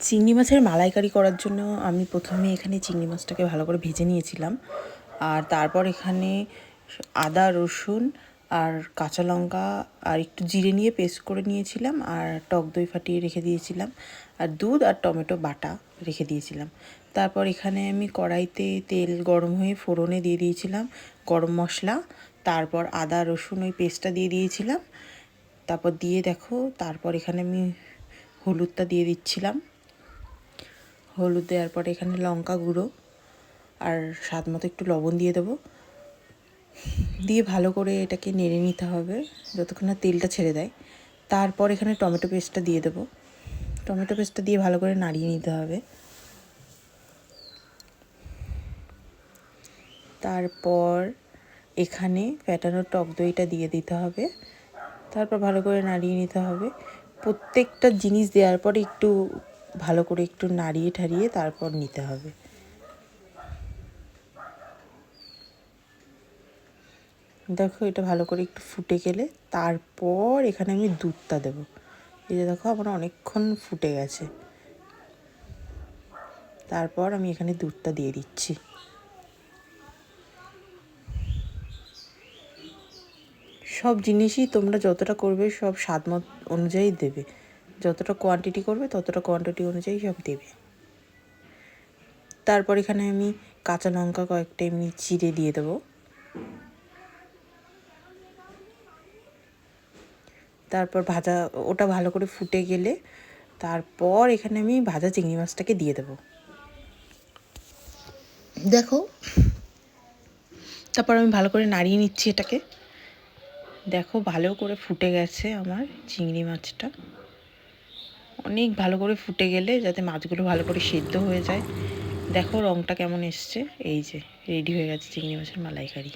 চিংড়ি মাছের মালাইকারি করার জন্য আমি প্রথমে এখানে চিংড়ি মাছটাকে ভালো করে ভেজে নিয়েছিলাম। আর তারপর এখানে আদা রসুন আর কাঁচা লঙ্কা আর একটু জিরে নিয়ে পেস্ট করে নিয়েছিলাম, আর টক দই ফাটিয়ে রেখে দিয়েছিলাম, আর দুধ আর টমেটো বাটা রেখে দিয়েছিলাম। তারপর এখানে আমি কড়াইতে তেল গরম হয়ে ফোড়নে দিয়ে দিয়েছিলাম গরম মশলা, তারপর আদা রসুন ওই পেস্টটা দিয়ে দিয়েছিলাম। তারপর তারপর এখানে আমি হলুদটা দিয়ে দিচ্ছিলাম। হলুদ দেওয়ার পরে এখানে লঙ্কা গুঁড়ো আর স্বাদ মতো একটু লবণ দিয়ে দেবো। দিয়ে ভালো করে এটাকে নেড়ে নিতে হবে যতক্ষণ না তেলটা ছেড়ে দেয়। তারপর এখানে টমেটো পেস্টটা দিয়ে দেবো। টমেটো পেস্টটা দিয়ে ভালো করে নাড়িয়ে নিতে হবে। তারপর এখানে ফ্যাটানো টক দইটা দিয়ে দিতে হবে। তারপর ভালো করে নাড়িয়ে নিতে হবে। প্রত্যেকটা জিনিস দেওয়ার পরে একটু ভালো করে একটু নাড়িয়ে ঠাড়িয়ে তারপর নিতে হবে। দেখো এটা ভালো করে একটু ফুটে গেলে তারপর এখানে আমি দুধটা দেবো। এই যে দেখো আমার অনেকক্ষণ ফুটে গেছে। তারপর আমি এখানে দুধটা দিয়ে দিচ্ছি। সব জিনিসই তোমরা যতটা করবে সব স্বাদ মত অনুযায়ী দেবে, যতটা কোয়ান্টিটি করবে ততটা কোয়ান্টিটি অনুযায়ী সব দেবে। তারপর এখানে আমি কাঁচা লঙ্কা কয়েকটা এমনি চিড়ে দিয়ে দেবো। তারপর ওটা ভালো করে ফুটে গেলে তারপর এখানে আমি ভাজা চিংড়ি মাছটাকে দিয়ে দেবো। দেখো তারপর আমি ভালো করে নাড়িয়ে নিচ্ছি এটাকে। দেখো ভালো করে ফুটে গেছে আমার চিংড়ি মাছটা। অনেক ভালো করে ফুটে গেলে যাতে মাছগুলো ভালো করে সেদ্ধ হয়ে যায়। দেখো রঙটা কেমন এসছে। এই যে রেডি হয়ে গেছে চিংড়ি মাছের মালাইকারি।